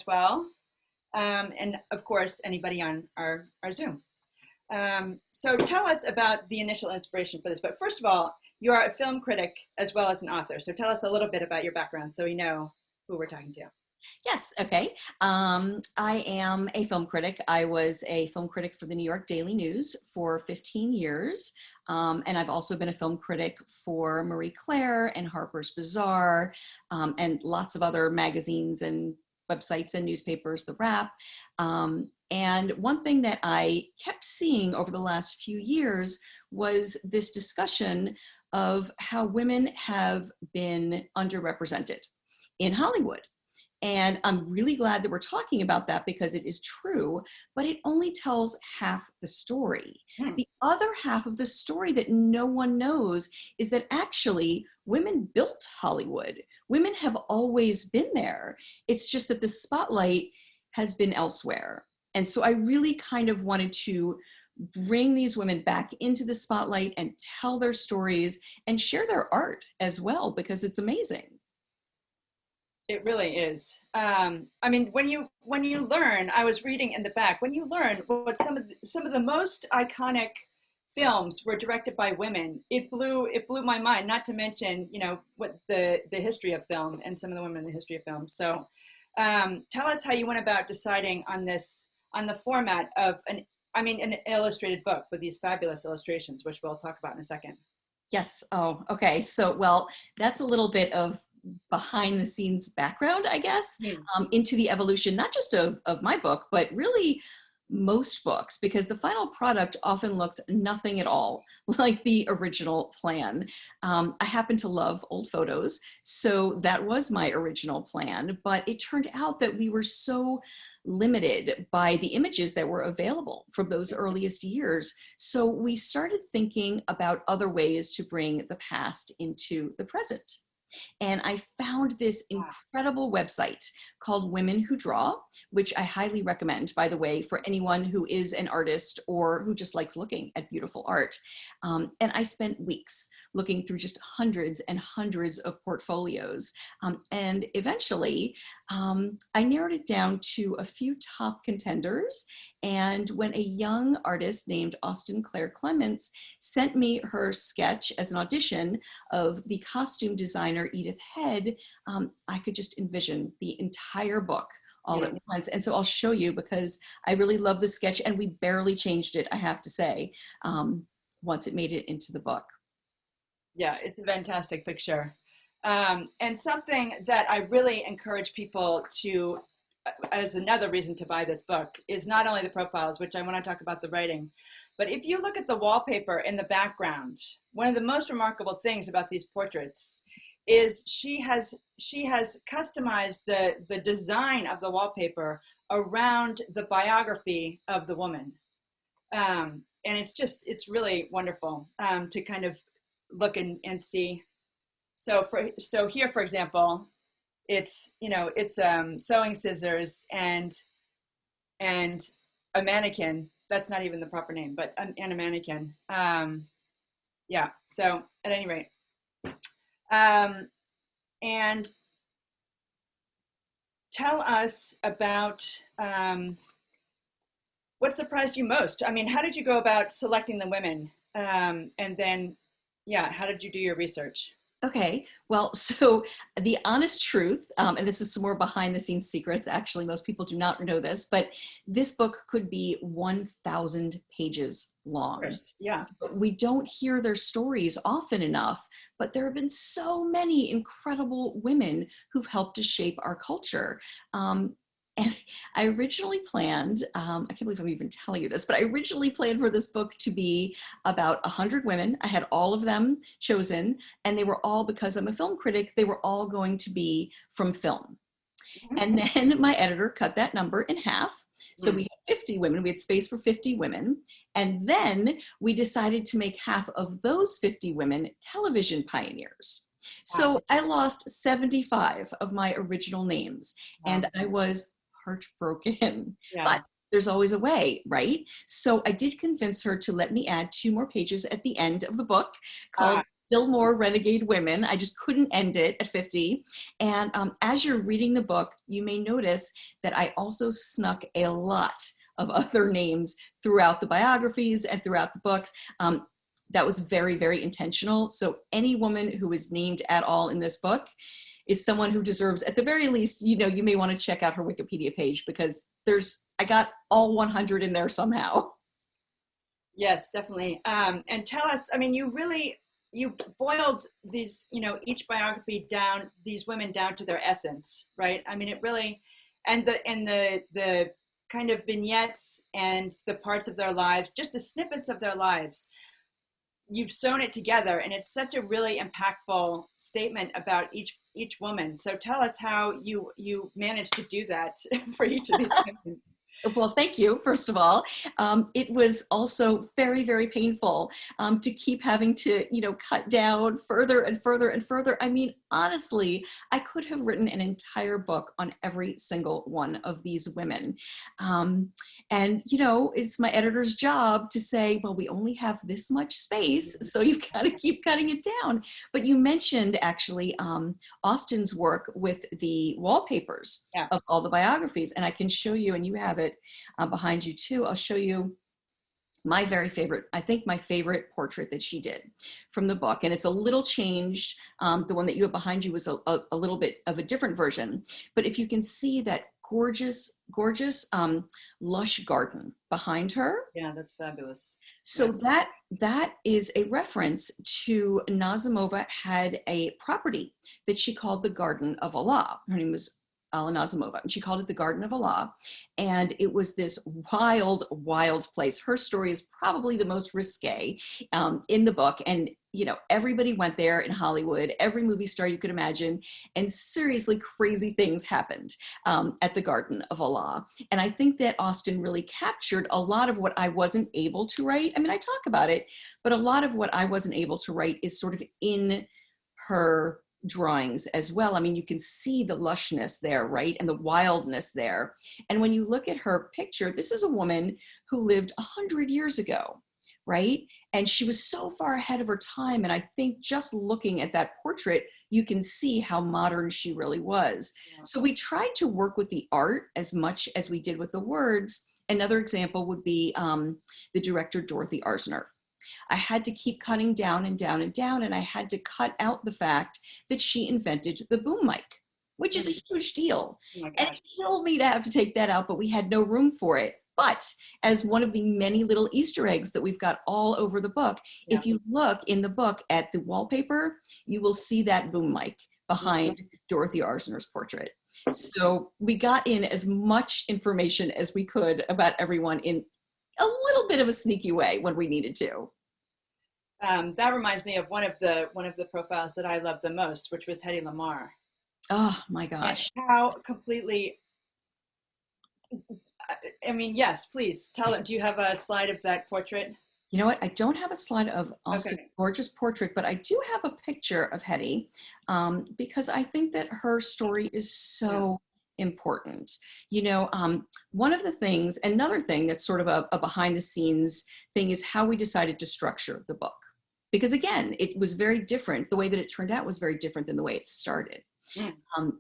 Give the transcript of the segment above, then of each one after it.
well. And of course, anybody on our Zoom. So tell us about the initial inspiration for this book. First of all, you are a film critic as well as an author. So tell us a little bit about your background so we know who we're talking to. Yes, okay. I am a film critic. I was a film critic for the New York Daily News for 15 years. And I've also been a film critic for Marie Claire and Harper's Bazaar, and lots of other magazines and websites and newspapers, The Wrap. And one thing that I kept seeing over the last few years was this discussion of how women have been underrepresented in Hollywood. And I'm really glad that we're talking about that because it is true, but it only tells half the story. The other half of the story that no one knows is that actually women built Hollywood. Women have always been there. It's just that the spotlight has been elsewhere. And so I really kind of wanted to bring these women back into the spotlight and tell their stories and share their art as well, because it's amazing. It really is. I mean, when you learn, I was reading in the back, when you learn what some of the most iconic films were directed by women, it blew my mind. Not to mention, what the history of film and some of the women in the history of film. So, tell us how you went about deciding on the format of an illustrated book with these fabulous illustrations, which we'll talk about in a second. Yes. Oh, okay. So, well, that's a little bit of behind the scenes background, I guess, into the evolution, not just of my book, but really most books, because the final product often looks nothing at all like the original plan. I happen to love old photos, so that was my original plan, but it turned out that we were so limited by the images that were available from those earliest years. So we started thinking about other ways to bring the past into the present. And I found this incredible website called Women Who Draw, which I highly recommend, by the way, for anyone who is an artist or who just likes looking at beautiful art. And I spent weeks looking through just hundreds and hundreds of portfolios. And eventually, I narrowed it down to a few top contenders. And when a young artist named Austin Claire Clements sent me her sketch as an audition of the costume designer Edith Head, I could just envision the entire book all at once. And so I'll show you, because I really love the sketch, and we barely changed it, I have to say, once it made it into the book. Yeah, it's a fantastic picture. And something that I really encourage people to, as another reason to buy this book, is not only the profiles, which I want to talk about the writing, but if you look at the wallpaper in the background, one of the most remarkable things about these portraits is she has customized the design of the wallpaper around the biography of the woman. And it's really wonderful to kind of look and see. So here, for example, it's sewing scissors and a mannequin. That's not even the proper name, but and a mannequin. Yeah. So at any rate, and tell us about what surprised you most. I mean, how did you go about selecting the women? And then, how did you do your research? Okay, well, so the honest truth, and this is some more behind the scenes secrets, actually, most people do not know this, but this book could be 1,000 pages long. Yeah. We don't hear their stories often enough, but there have been so many incredible women who've helped to shape our culture. And I originally planned, I can't believe I'm even telling you this, but I originally planned for this book to be about 100 women. I had all of them chosen, and they were all, because I'm a film critic, they were all going to be from film. And then my editor cut that number in half. So we had 50 women, we had space for 50 women. And then we decided to make half of those 50 women television pioneers. So I lost 75 of my original names, and I was heartbroken. But there's always a way, right? So I did convince her to let me add 2 more pages at the end of the book called still more renegade women. I just couldn't end it at 50. And as you're reading the book, you may notice that I also snuck a lot of other names throughout the biographies and throughout the books. That was very, very intentional. So any woman who is named at all in this book is someone who deserves, at the very least, you may want to check out her Wikipedia page, because I got all 100 in there somehow. Yes, definitely. And tell us, I mean, you boiled these, each biography down, these women down to their essence, right? I mean, it really, and the kind of vignettes and the parts of their lives, just the snippets of their lives, you've sewn it together, and it's such a really impactful statement about each woman. So tell us how you managed to do that for each of these women. Well, thank you, first of all. It was also very, very painful to keep having to, cut down further and further and further. I mean, honestly, I could have written an entire book on every single one of these women. And, it's my editor's job to say, well, we only have this much space, so you've got to keep cutting it down. But you mentioned, actually, Austen's work with the wallpapers of all the biographies, and I can show you, and you have it behind you too. I'll show you my favorite portrait that she did from the book. And it's a little changed. The one that you have behind you was a little bit of a different version. But if you can see that gorgeous, gorgeous lush garden behind her. Yeah, that's fabulous. So that is a reference to Nazimova had a property that she called the Garden of Allah. Her name was Alla Nazimova, and she called it the Garden of Allah. And it was this wild, wild place. Her story is probably the most risque in the book. And, everybody went there in Hollywood, every movie star you could imagine, and seriously crazy things happened at the Garden of Allah. And I think that Austen really captured a lot of what I wasn't able to write. I mean, I talk about it, but a lot of what I wasn't able to write is sort of in her drawings as well. I mean, you can see the lushness there, right? And the wildness there. And when you look at her picture, this is a woman who lived 100 years ago, right? And she was so far ahead of her time. And I think just looking at that portrait, you can see how modern she really was. Yeah. So we tried to work with the art as much as we did with the words. Another example would be the director, Dorothy Arsner. I had to keep cutting down and down and down, and I had to cut out the fact that she invented the boom mic, which is a huge deal. Oh and it killed me to have to take that out, but we had no room for it. But as one of the many little Easter eggs that we've got all over the book, if you look in the book at the wallpaper, you will see that boom mic behind Dorothy Arsner's portrait. So we got in as much information as we could about everyone in a little bit of a sneaky way when we needed to. That reminds me of one of the profiles that I loved the most, which was Hedy Lamarr. Oh my gosh! And how completely. I mean, yes. Please tell them. Do you have a slide of that portrait? You know what? I don't have a slide of Austen's gorgeous portrait, but I do have a picture of Hedy because I think that her story is so important. One of the things, another thing that's sort of a behind the scenes thing is how we decided to structure the book. Because again, it was very different. The way that it turned out was very different than the way it started.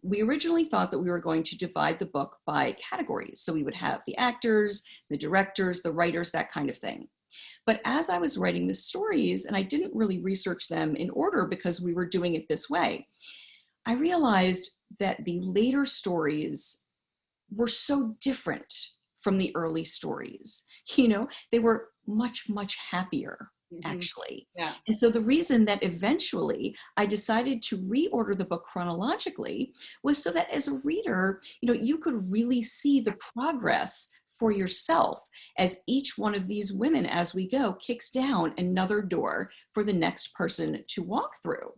We originally thought that we were going to divide the book by categories. So we would have the actors, the directors, the writers, that kind of thing. But as I was writing the stories, and I didn't really research them in order because we were doing it this way, I realized that the later stories were so different from the early stories. They were much, much happier, actually. Yeah. And so the reason that eventually I decided to reorder the book chronologically was so that as a reader, you could really see the progress for yourself as each one of these women, as we go, kicks down another door for the next person to walk through.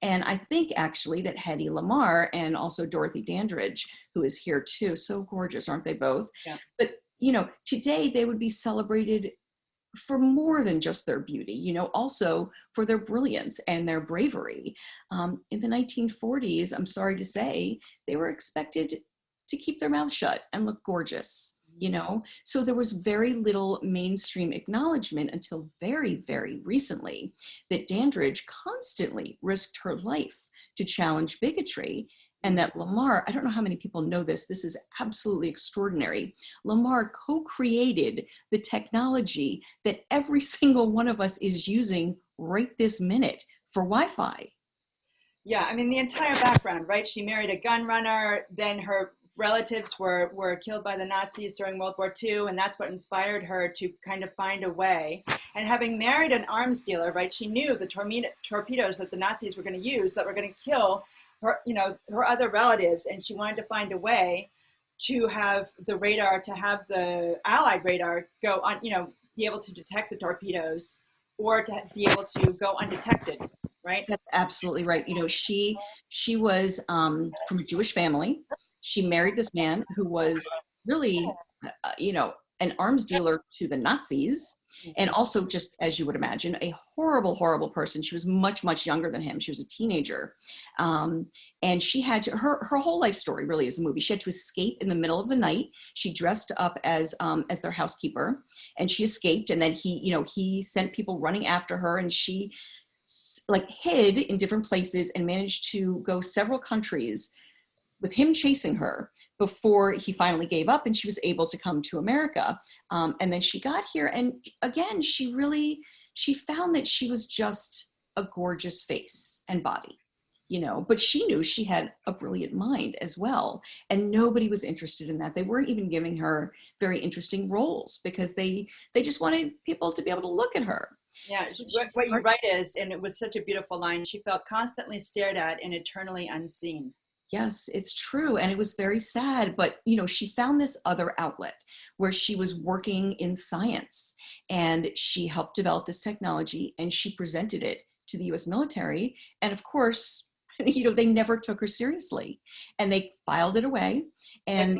And I think actually that Hedy Lamarr and also Dorothy Dandridge, who is here too, so gorgeous, aren't they both? Yeah. But, today they would be celebrated for more than just their beauty, also for their brilliance and their bravery. In the 1940s, I'm sorry to say, they were expected to keep their mouths shut and look gorgeous. you know? So there was very little mainstream acknowledgement until very, very recently that Dandridge constantly risked her life to challenge bigotry, and that Lamarr, I don't know how many people know this, this is absolutely extraordinary. Lamarr co-created the technology that every single one of us is using right this minute for Wi-Fi. Yeah, I mean, the entire background, right? She married a gun runner, then her relatives were killed by the Nazis during World War II, and that's what inspired her to kind of find a way. And having married an arms dealer, right, she knew the torpedoes that the Nazis were going to use that were going to kill her, you know, her other relatives, and she wanted to find a way to have the radar, to have the Allied radar go on, you know, be able to detect the torpedoes, or to be able to go undetected, right? That's absolutely right. You know, she was from a Jewish family. She married this man who was really, you know, an arms dealer to the Nazis, and also, just as you would imagine, a horrible, horrible person. She was much, much younger than him. She was a teenager. And she had to, her whole life story really is a movie. She had to escape in the middle of the night. She dressed up as their housekeeper, and she escaped. And then he sent people running after her, and she like hid in different places and managed to go several countries with him chasing her before he finally gave up and she was able to come to America. And then she got here, and again, she found that she was just a gorgeous face and body, you know, but she knew she had a brilliant mind as well. And nobody was interested in that. They weren't even giving her very interesting roles because they just wanted people to be able to look at her. Yeah, so what you write is, and it was such a beautiful line, she felt constantly stared at and eternally unseen. Yes, it's true. And it was very sad, but you know, she found this other outlet where she was working in science, and she helped develop this technology, and she presented it to the US military. And of course, you know, they never took her seriously, and they filed it away. And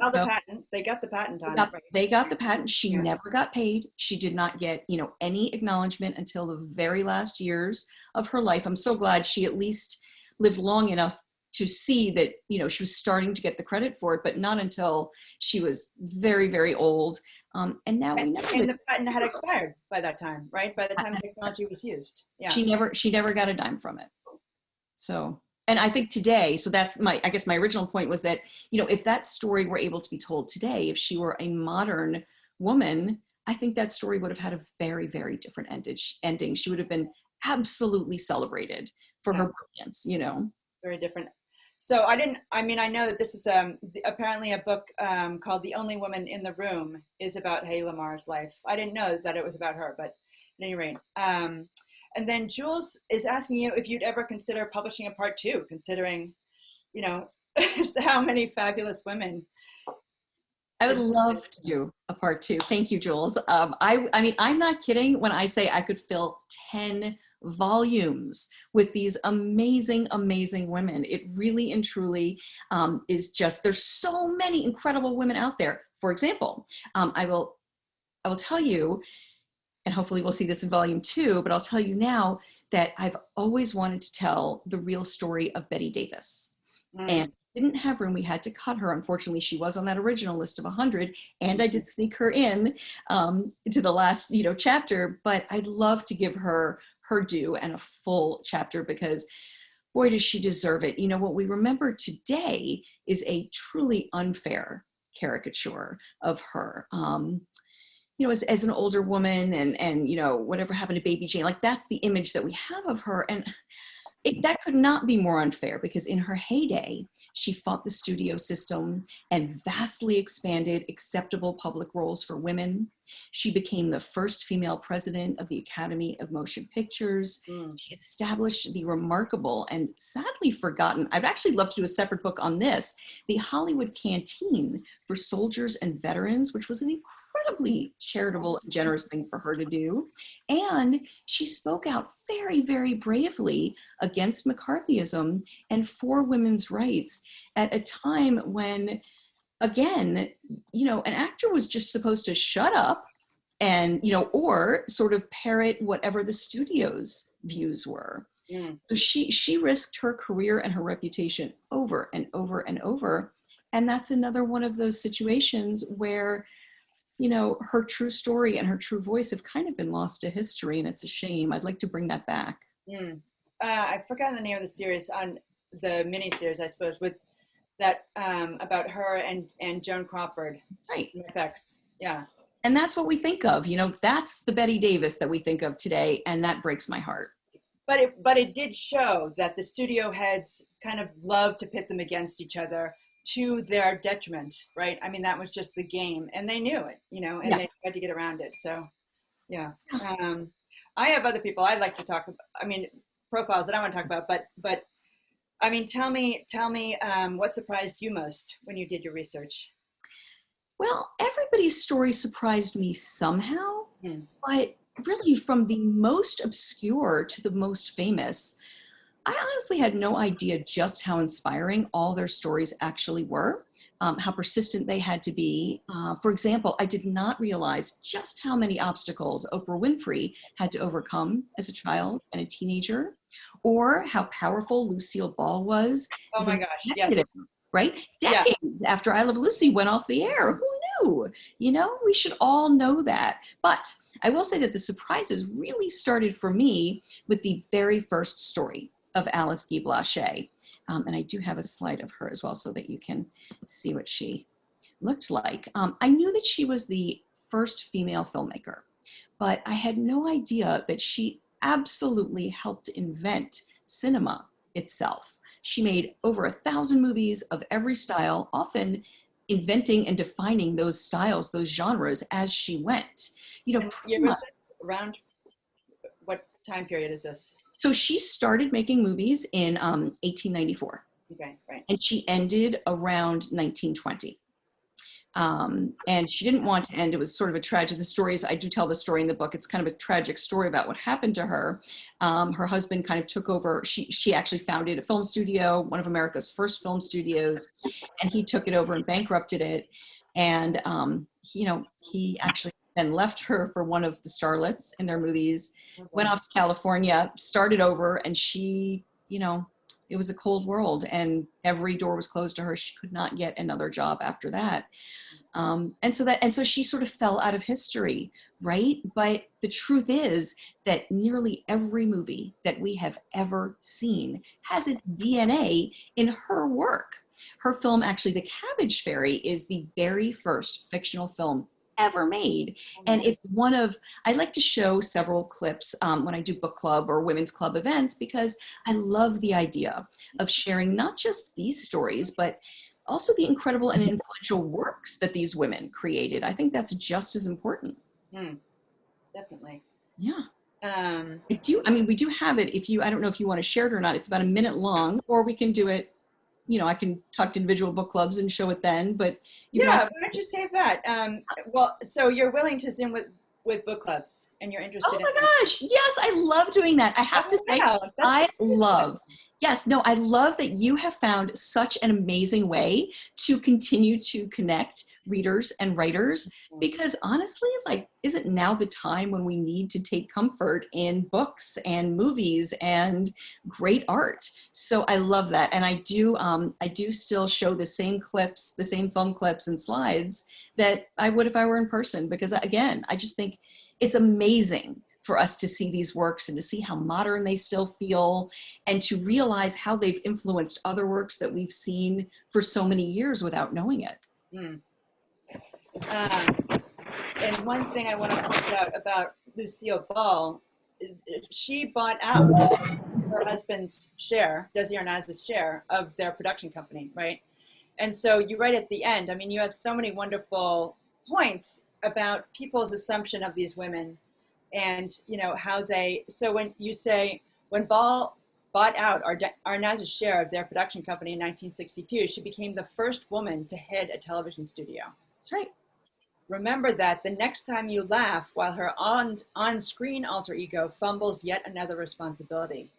they got the patent on it. Right? They got the patent. She never got paid. She did not get, you know, any acknowledgement until the very last years of her life. I'm so glad she at least lived long enough to see that, you know, she was starting to get the credit for it, but not until she was very, very old. And now we know. And the patent had expired by that time, right? By the time the technology was used. Yeah. She never got a dime from it. So, and I think today, so that's I guess my original point was that, you know, if that story were able to be told today, if she were a modern woman, I think that story would have had a very, very different ending. She would have been absolutely celebrated for her brilliance, you know. Very different. So I know that this is apparently a book called The Only Woman in the Room is about Hedy Lamarr's life. I didn't know that it was about her, but at any rate. And then Jules is asking you if you'd ever consider publishing a part 2, considering, you know, how many fabulous women. I would love to do a part 2. Thank you, Jules. I mean, I'm not kidding when I say I could fill 10 volumes with these amazing, amazing women. It really and truly is just, there's so many incredible women out there. For example, I will tell you, and hopefully we'll see this in volume 2, but I'll tell you now that I've always wanted to tell the real story of Bette Davis. And didn't have room. We had to cut her. Unfortunately, she was on that original list of 100, and I did sneak her in to the last, you know, chapter, but I'd love to give her due and a full chapter because boy, does she deserve it. You know, what we remember today is a truly unfair caricature of her. You know, as an older woman and, you know, whatever happened to Baby Jane, like that's the image that we have of her. And that could not be more unfair because in her heyday, she fought the studio system and vastly expanded acceptable public roles for women. She became the first female president of the Academy of Motion Pictures. She established the remarkable and sadly forgotten, I'd actually love to do a separate book on this, the Hollywood Canteen for soldiers and veterans, which was an incredibly charitable and generous thing for her to do. And she spoke out very, very bravely against McCarthyism and for women's rights at a time when, again, you know, an actor was just supposed to shut up and, you know, or sort of parrot whatever the studio's views were. So she risked her career and her reputation over and over and over. And that's another one of those situations where you know, her true story and her true voice have kind of been lost to history, and it's a shame. I'd like to bring that back. I've forgotten the name of the series, on the miniseries, I suppose, with that about her and Joan Crawford. Right. FX. Yeah. And that's what we think of, you know, that's the Bette Davis that we think of today. And that breaks my heart. But it did show that the studio heads kind of loved to pit them against each other to their detriment, right? I mean, that was just the game, and they knew it, you know, and they tried to get around it. So, yeah. I have other people I'd like to talk about. I mean, profiles that I want to talk about, but I mean, tell me, what surprised you most when you did your research? Well, everybody's story surprised me somehow, but really from the most obscure to the most famous, I honestly had no idea just how inspiring all their stories actually were, how persistent they had to be. For example, I did not realize just how many obstacles Oprah Winfrey had to overcome as a child and a teenager, or how powerful Lucille Ball was. Oh my gosh, yes. Right? Decades after I Love Lucy went off the air. Who knew? You know, we should all know that. But I will say that the surprises really started for me with the very first story of Alice Guy Blache. And I do have a slide of her as well so that you can see what she looked like. I knew that she was the first female filmmaker, but I had no idea that she absolutely helped invent cinema itself. She made over 1,000 movies of every style, often inventing and defining those styles, those genres as she went. You know, around what time period is this? So she started making movies in 1894. Okay, right. And she ended around 1920. And she didn't want to end. It was sort of a tragic. The stories, I do tell the story in the book. It's kind of a tragic story about what happened to her. Her husband kind of took over. She actually founded a film studio, one of America's first film studios, and he took it over and bankrupted it. And, you know, he actually then left her for one of the starlets in their movies, went off to California, started over, and she, you know, it was a cold world and every door was closed to her. She could not get another job after that. And so she sort of fell out of history, right? But the truth is that nearly every movie that we have ever seen has its DNA in her work. Her film, actually, The Cabbage Fairy, is the very first fictional film ever made. And it's one of, I like to show several clips when I do book club or women's club events, because I love the idea of sharing not just these stories, but also the incredible and influential works that these women created. I think that's just as important. Definitely. Yeah. We do have it. I don't know if you want to share it or not. It's about a minute long, or we can do it, you know, I can talk to individual book clubs and show it then, but why don't you save that? Well, so you're willing to Zoom with book clubs and you're interested in. Oh my gosh, yes, I love doing that. I have to say, I love that you have found such an amazing way to continue to connect readers and writers, because honestly, like, isn't now the time when we need to take comfort in books and movies and great art? So I love that. And I do still show the same clips, the same film clips and slides that I would if I were in person, because again, I just think it's amazing for us to see these works and to see how modern they still feel, and to realize how they've influenced other works that we've seen for so many years without knowing it. And one thing I want to point out about Lucille Ball, she bought out her husband's share, Desi Arnaz's share of their production company, right? And so you write at the end, I mean, you have so many wonderful points about people's assumption of these women, and you know how so when you say when Ball bought out Arnaz's share of their production company in 1962, she became the first woman to head a television studio. That's right. Remember that the next time you laugh while her on-screen alter ego fumbles yet another responsibility.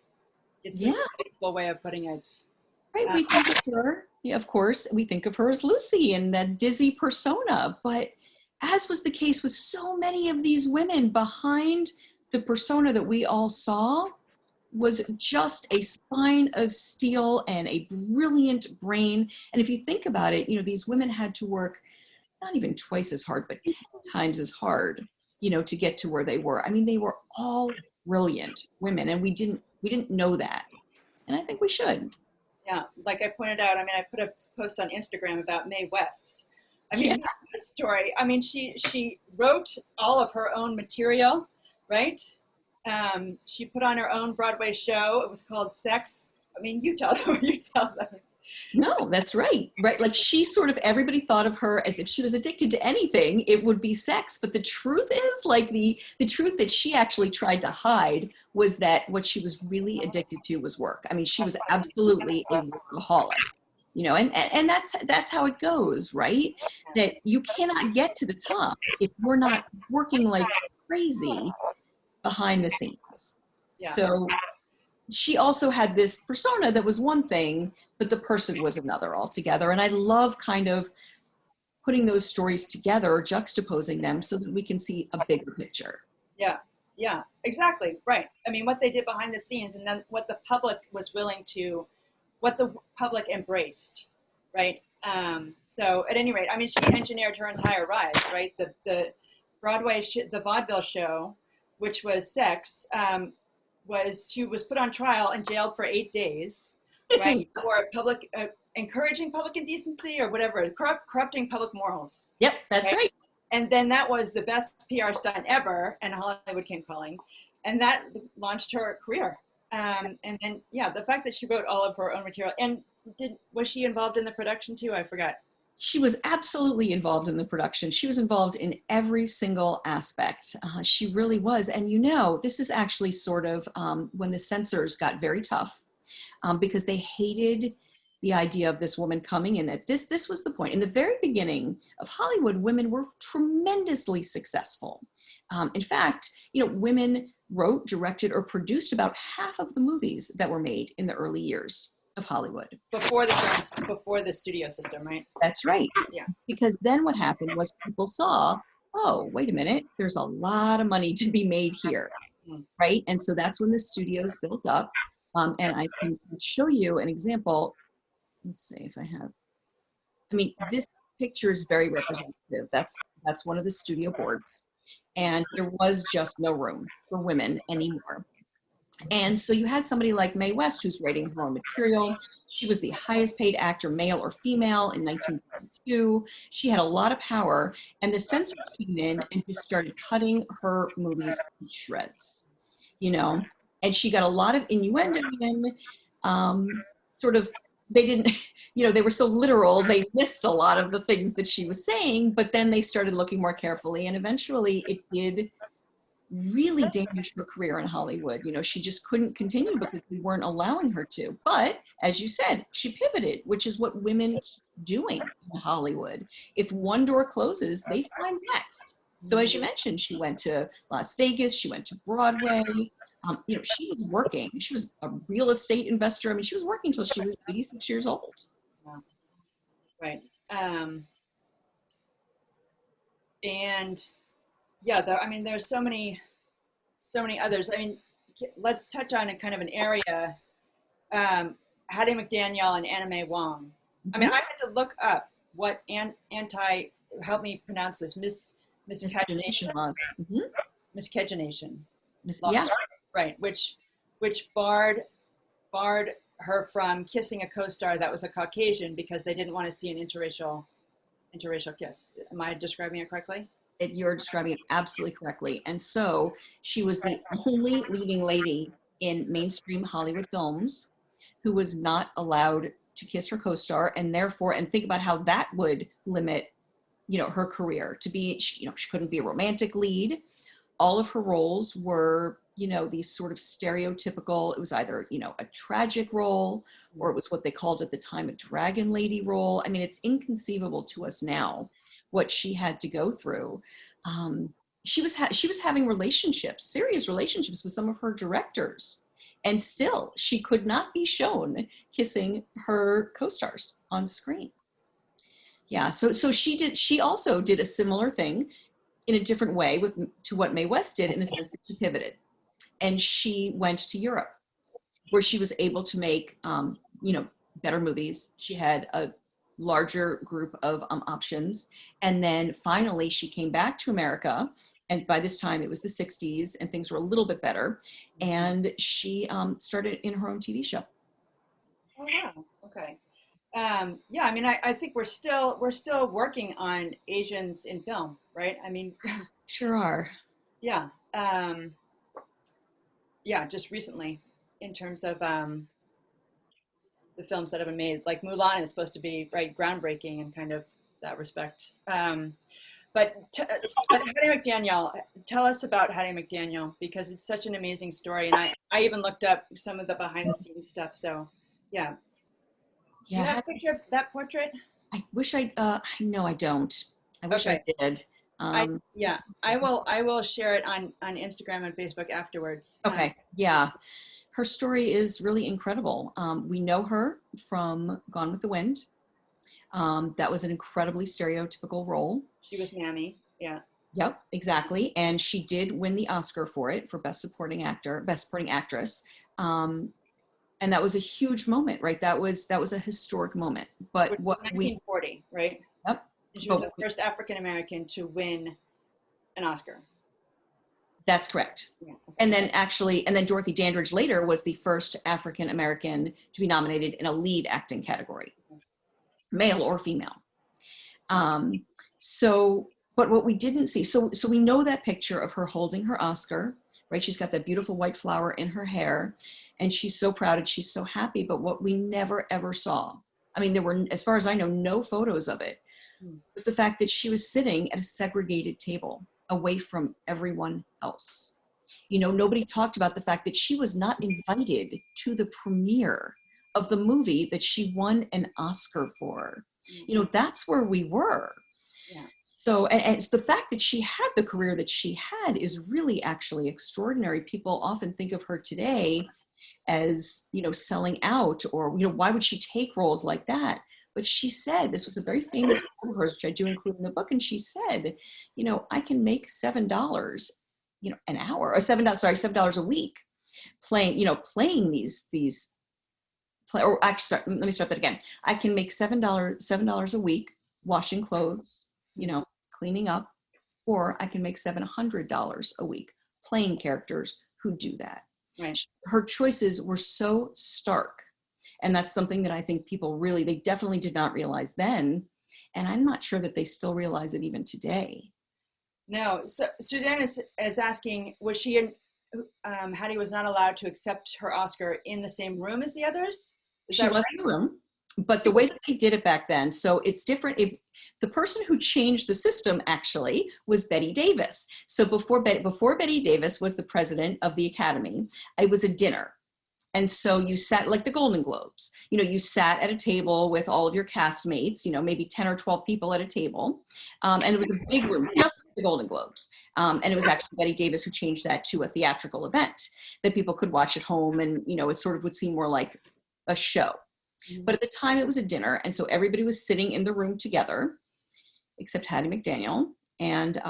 It's a beautiful way of putting it. Right, we think of her, of course, we think of her as Lucy and that dizzy persona, but as was the case with so many of these women, behind the persona that we all saw was just a spine of steel and a brilliant brain. And if you think about it, you know, these women had to work not even twice as hard, but 10 times as hard, to get to where they were. I mean, they were all brilliant women, and we didn't know that. And I think we should. Yeah, like I pointed out, I mean, I put a post on Instagram about Mae West. I Yeah. mean, the story. I mean, she wrote all of her own material, right? She put on her own Broadway show. It was called Sex. I mean, you tell them. You tell them. No, that's right. Right. Like everybody thought of her as if she was addicted to anything, it would be sex. But the truth is, like the truth that she actually tried to hide was that what she was really addicted to was work. I mean, she was absolutely a workaholic, and that's how it goes, right? That you cannot get to the top if you're not working like crazy behind the scenes. Yeah. So she also had this persona that was one thing, but the person was another altogether. And I love kind of putting those stories together, juxtaposing them so that we can see a bigger picture. Yeah, exactly. Right. I mean, what they did behind the scenes, and then what the public was willing to, what the public embraced, right? So at any rate, I mean, she engineered her entire rise, right? The Broadway, the vaudeville show, which was Sex, she was put on trial and jailed for 8 days, right? For public, encouraging public indecency or whatever, corrupting public morals. Yep, that's right. And then that was the best PR stunt ever, and Hollywood came calling, and that launched her career. And then, yeah, the fact that she wrote all of her own material, and was she involved in the production too? I forgot. She was absolutely involved in the production. She was involved in every single aspect. She really was. And this is actually sort of when the censors got very tough because they hated the idea of this woman coming in. This was the point. In the very beginning of Hollywood, women were tremendously successful. In fact, women wrote, directed, or produced about half of the movies that were made in the early years of Hollywood. Before the studio system, right? That's right. Yeah. Because then what happened was people saw, oh, wait a minute, there's a lot of money to be made here, right? And so that's when the studios built up. And I can show you an example. Let's see if I have. I mean, this picture is very representative. That's one of the studio boards. And there was just no room for women anymore. And so you had somebody like Mae West who's writing her own material. She was the highest paid actor, male or female, in 1942. She had a lot of power, and the censors came in and just started cutting her movies to shreds, and she got a lot of innuendo in, sort of, they didn't, they were so literal, they missed a lot of the things that she was saying, but then they started looking more carefully, and eventually it did really damaged her career in Hollywood. She just couldn't continue because we weren't allowing her to. But as you said, she pivoted, which is what women keep doing in Hollywood. If one door closes, they find next. So as you mentioned, she went to Las Vegas, she went to Broadway. She was working. She was a real estate investor. I mean, she was working until she was 86 years old. Wow. Right. And yeah, there's so many others. I mean, let's touch on a kind of an area. Hedy Mcdaniel and Anna Mae Wong. I mean, I had to look up what help me pronounce this, miscegenation laws. Miscegenation. Yeah. Right, which barred her from kissing a co-star that was a Caucasian because they didn't want to see an interracial kiss. Am I describing it correctly? You're describing it absolutely correctly. And so she was the only leading lady in mainstream Hollywood films who was not allowed to kiss her co-star, and think about how that would limit, her career to be, she couldn't be a romantic lead. All of her roles were, these sort of stereotypical, it was either, a tragic role, or it was what they called at the time a dragon lady role. I mean, it's inconceivable to us now what she had to go through. She was having serious relationships with some of her directors, and still she could not be shown kissing her co-stars on screen. Yeah, so she also did a similar thing in a different way to what Mae West did, in the sense that she pivoted, and she went to Europe, where she was able to make better movies. She had a larger group of options. And then finally she came back to America. And by this time it was the 60s and things were a little bit better. And she started in her own TV show. Oh, wow. Okay. Yeah, I mean, I think we're still working on Asians in film, right? I mean, Sure are. yeah. Yeah, just recently in terms of the films that have been made, like Mulan is supposed to be right groundbreaking in kind of that respect. But Hedy Mcdaniel, tell us about Hedy Mcdaniel, because it's such an amazing story. And I even looked up some of the behind the scenes stuff. So yeah. Do you have a picture of that portrait? I wish no, I don't. I wish I did. Yeah, I will share it on Instagram and Facebook afterwards. Okay. Yeah. Her story is really incredible. We know her from Gone with the Wind. That was an incredibly stereotypical role. She was Mammy. Yeah. Yep, exactly. And she did win the Oscar for it, for Best Supporting Actress. And that was a huge moment, right? That was a historic moment. But what 1940, right? Yep. And she was the first African American to win an Oscar. That's correct. Yeah. And then Dorothy Dandridge later was the first African American to be nominated in a lead acting category, male or female. But what we didn't see, so we know that picture of her holding her Oscar, right? She's got that beautiful white flower in her hair, and she's so proud and she's so happy. But what we never ever saw, I mean, there were, as far as I know, no photos of it, was the fact that she was sitting at a segregated table away from everyone else. You know, nobody talked about the fact that she was not invited to the premiere of the movie that she won an Oscar for. You know, that's where we were. Yeah. So, and it's the fact that she had the career that she had is really actually extraordinary. People often think of her today as, you know, selling out, or, you know, why would she take roles like that? But she said, this was a very famous quote of hers, which I do include in the book. And she said, you know, I can make $7, you know, an hour, or $7 a week playing these or actually, let me start that again. I can make $7 a week washing clothes, you know, cleaning up, or I can make $700 a week playing characters who do that. Right. Her choices were so stark. And that's something that I think people they definitely did not realize then. And I'm not sure that they still realize it even today. No. So Suzanne is asking, was she Hedy was not allowed to accept her Oscar in the same room as the others? She was in the room, but the way that they did it back then, so it's different. The person who changed the system actually was Bette Davis. So before Bette Davis was the president of the Academy, it was a dinner. And so you sat like the Golden Globes, you know, you sat at a table with all of your castmates, you know, maybe 10 or 12 people at a table. And it was a big room, just like the Golden Globes. And it was actually Bette Davis who changed that to a theatrical event that people could watch at home. And, you know, it sort of would seem more like a show. But at the time it was a dinner. And so everybody was sitting in the room together, except Hedy Mcdaniel and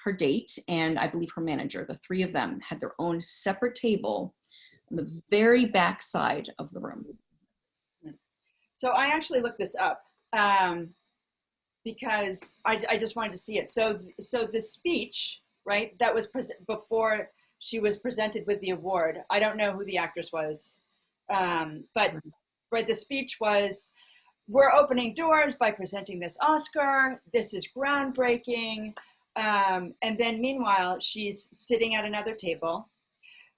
her date, and I believe her manager. The three of them had their own separate table on the very back side of the room. So I actually looked this up because I just wanted to see it. So the speech, right, that was before she was presented with the award. I don't know who the actress was, but right, the speech was, "We're opening doors by presenting this Oscar. This is groundbreaking." And then meanwhile, she's sitting at another table.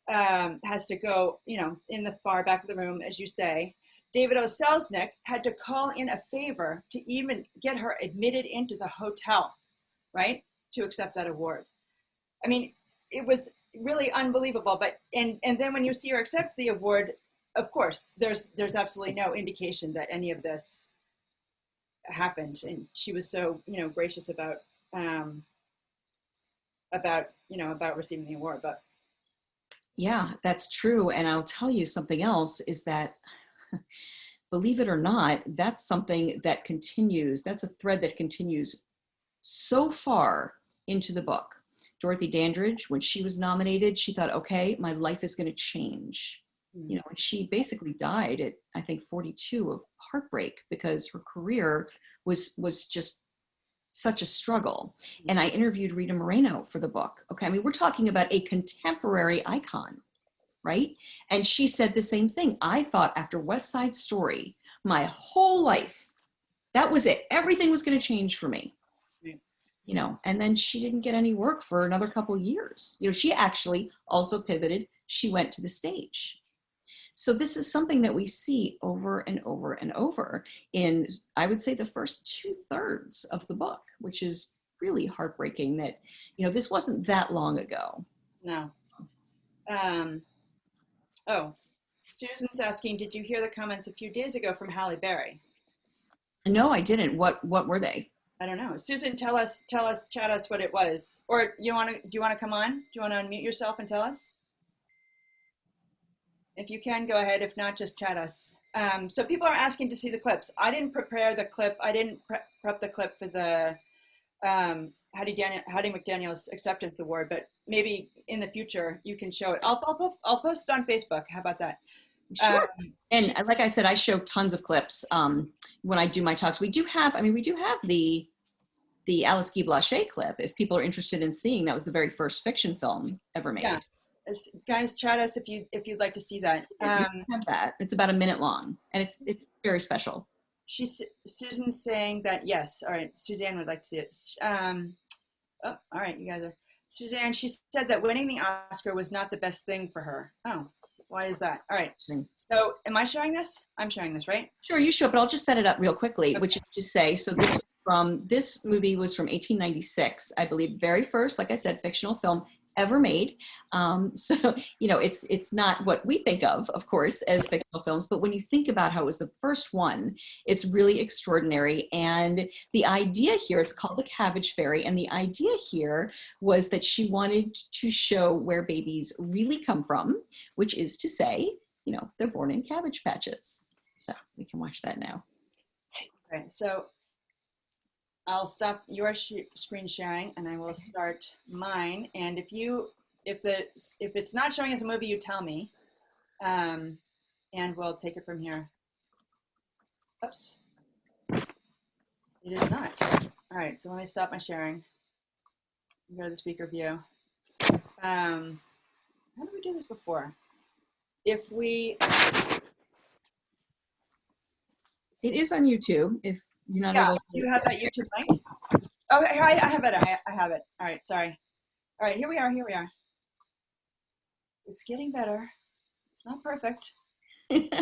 Has to go, you know, in the far back of the room, as you say. David O. Selznick had to call in a favor to even get her admitted into the hotel, right, to accept that award. I mean, it was really unbelievable. But and then when you see her accept the award, of course, there's absolutely no indication that any of this happened, and she was so, you know, gracious about receiving the award, but. Yeah, that's true. And I'll tell you something else is that, believe it or not, that's something that continues. That's a thread that continues so far into the book. Dorothy Dandridge, when she was nominated, she thought, okay, my life is going to change. You know, and she basically died at, I think, 42 of heartbreak because her career was just such a struggle. And I interviewed Rita Moreno for the book. Okay, I mean, we're talking about a contemporary icon, right? And she said the same thing. I thought after West Side Story, my whole life, that was it. Everything was going to change for me. You know, and then she didn't get any work for another couple of years. You know, she actually also pivoted. She went to the stage. So this is something that we see over and over and over in, I would say, the first 2/3 of the book, which is really heartbreaking that, you know, this wasn't that long ago. No. Oh, Susan's asking, did you hear the comments a few days ago from Halle Berry? No, I didn't. What were they? I don't know. Susan, tell us, chat us what it was. Or do you want to come on? Do you want to unmute yourself and tell us? If you can, go ahead. If not, just chat us. So people are asking to see the clips. I didn't prepare the clip. I didn't prep the clip for the Hedy Mcdaniel's acceptance award, but maybe in the future you can show it. I'll post it on Facebook. How about that? Sure. And like I said, I show tons of clips when I do my talks. We do have the Alice Guy Blache clip. If people are interested in seeing, that was the very first fiction film ever made. Yeah. Guys, chat us if you'd like to see that. Have that. It's about a minute long, and it's very special. Susan's saying that yes. All right, Suzanne would like to see it. All right, you guys are. Suzanne, she said that winning the Oscar was not the best thing for her. Oh, why is that? All right. So, am I showing this? I'm showing this, right? Sure, you show it, but I'll just set it up real quickly, okay. Which is to say, so this movie was from 1896, I believe, very first, like I said, fictional film ever made. So, you know, it's not what we think of course, as fictional films, but when you think about how it was the first one, it's really extraordinary. And the idea here, it's called The Cabbage Fairy, and the idea here was that she wanted to show where babies really come from, which is to say, you know, they're born in cabbage patches. So we can watch that now. Okay, so I'll stop your screen sharing and I will start mine. And if it's not showing as a movie, you tell me, and we'll take it from here. Oops, it is not. All right, so let me stop my sharing. Go to the speaker view. How did we do this before? It is on YouTube. If you're not able to. Do you have that YouTube link? Oh, I have it. I have it. All right, sorry. All right, here we are. It's getting better. It's not perfect.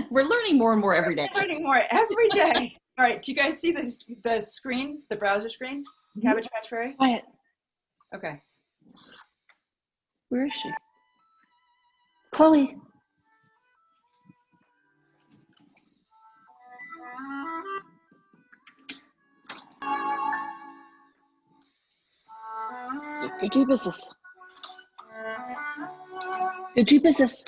We're learning more and more every day. We're learning more every day. All right, do you guys see the screen, the browser screen? Cabbage Patch Fairy? Quiet. Okay. Where is she? Chloe. Go do business. Go do business.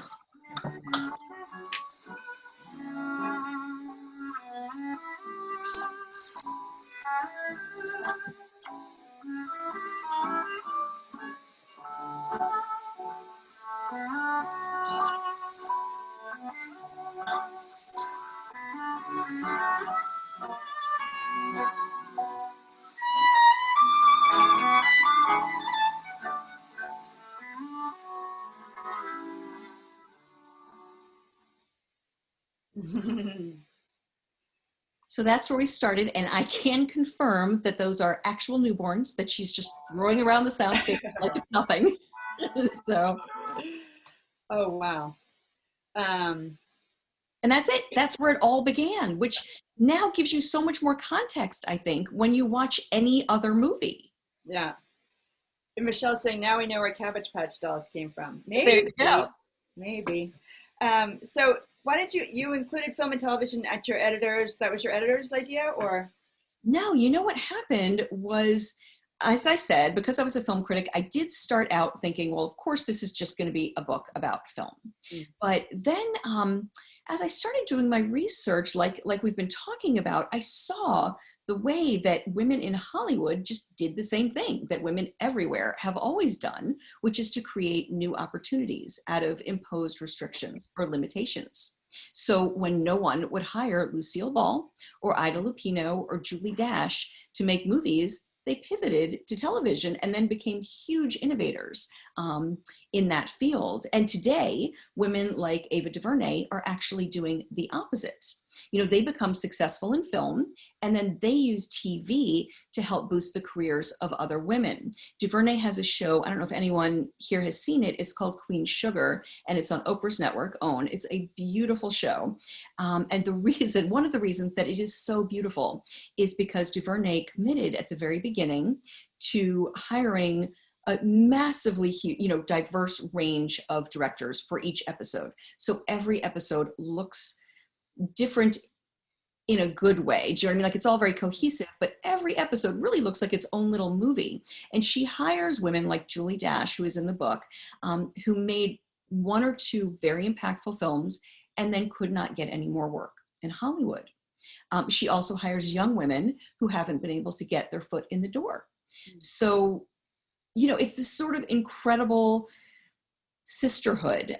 So that's where we started, and I can confirm that those are actual newborns that she's just throwing around the soundstage like it's nothing. So, oh wow. And that's it. That's where it all began, which now gives you so much more context, I think, when you watch any other movie. Yeah. And Michelle's saying, now we know where Cabbage Patch Dolls came from. Maybe. There you go. Maybe. So why did you included film and television at your editors? That was your editor's idea, or? No, you know what happened was, as I said, because I was a film critic, I did start out thinking, well, of course, this is just going to be a book about film. But then as I started doing my research, like we've been talking about, I saw the way that women in Hollywood just did the same thing that women everywhere have always done, which is to create new opportunities out of imposed restrictions or limitations. So when no one would hire Lucille Ball or Ida Lupino or Julie Dash to make movies, they pivoted to television and then became huge innovators in that field. And today, women like Ava DuVernay are actually doing the opposite. You know, they become successful in film, and then they use TV to help boost the careers of other women. DuVernay has a show, I don't know if anyone here has seen it, it's called Queen Sugar, and it's on Oprah's network, OWN. It's a beautiful show. And one of the reasons that it is so beautiful is because DuVernay committed at the very beginning to hiring a massively huge, diverse range of directors for each episode. So every episode looks different in a good way. Do you know what I mean? Like, it's all very cohesive, but every episode really looks like its own little movie. And she hires women like Julie Dash, who is in the book, who made one or two very impactful films and then could not get any more work in Hollywood. She also hires young women who haven't been able to get their foot in the door. So, it's this sort of incredible sisterhood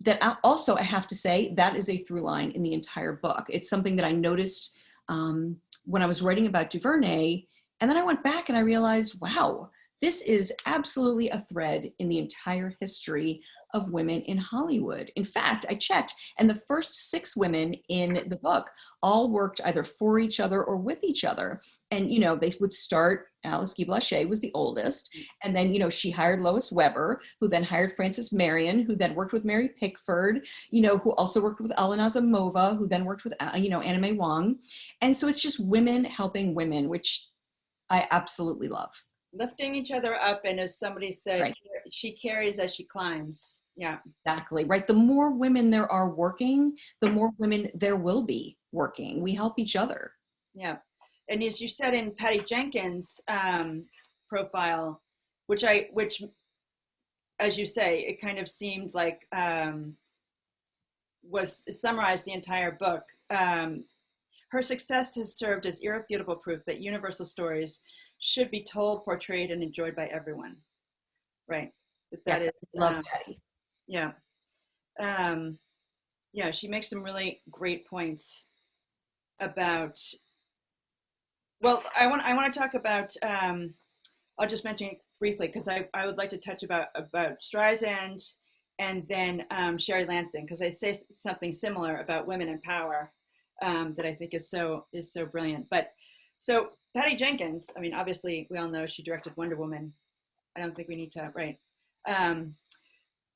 that also, I have to say, that is a through line in the entire book. It's something that I noticed when I was writing about DuVernay, and then I went back and I realized, wow, this is absolutely a thread in the entire history of women in Hollywood. In fact, I checked, and the first 6 women in the book all worked either for each other or with each other. And, they would start, Alice Guy Blache was the oldest. And then, she hired Lois Weber, who then hired Frances Marion, who then worked with Mary Pickford, who also worked with Alana Zamova, who then worked with, Anna May Wong. And so it's just women helping women, which I absolutely love. Lifting each other up, and as somebody said, right. She carries as she climbs. Yeah, exactly right. The more women there are working, the more women there will be working. We help each other. Yeah, and as you said in Patty Jenkins' profile, which as you say, it kind of seemed like was summarized the entire book. Her success has served as irrefutable proof that universal stories should be told, portrayed, and enjoyed by everyone. Right. Yes, I love Patty. Yeah. She makes some really great points about, well, I want to talk about, I'll just mention it briefly, because I would like to touch about Streisand and then Sherry Lansing, because I say something similar about women in power that I think is so brilliant. But so Patty Jenkins, I mean, obviously we all know she directed Wonder Woman. I don't think we need to, right?